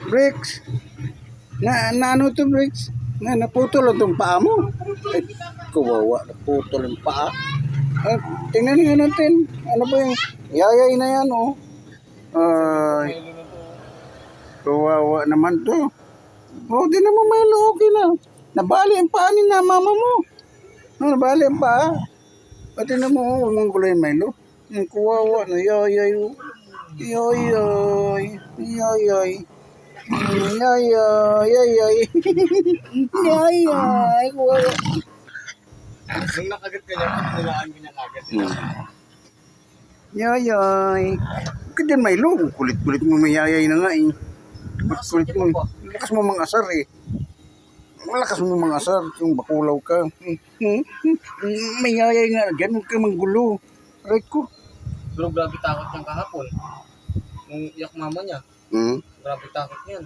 Bricks. Ano to, Bricks? Naputol ang itong paa mo. Ay, kawawa. Naputol ang paa. Tingnan nga natin. Ano ba yung yayay na yan, oh. Ay, kawawa naman to. Oh, di naman Milo, okay lang. Nabali ang paa ni na mama mo. Nabali ang paa. Pati na mo, huwag mong gulay Milo. Yung kawawa na yayay, oh. Yayay. Yayay. Yayay. Yayay. Yayay. Kawawa. Nung nakagat ka niya, nilaan mo niya agad. Yayay. Bakit yan Milo? Kulit-kulit mo may yayay na nga eh. Kulit mo. Malakas mo mga asar eh. Malakas mo mga asar. Yung bakulaw ka. May yayay nga. Diyan huwag ka manggulo. Right ko. Pero grabe takot niyang kahapon. Nung iyak mama niya, grabe takot niyan.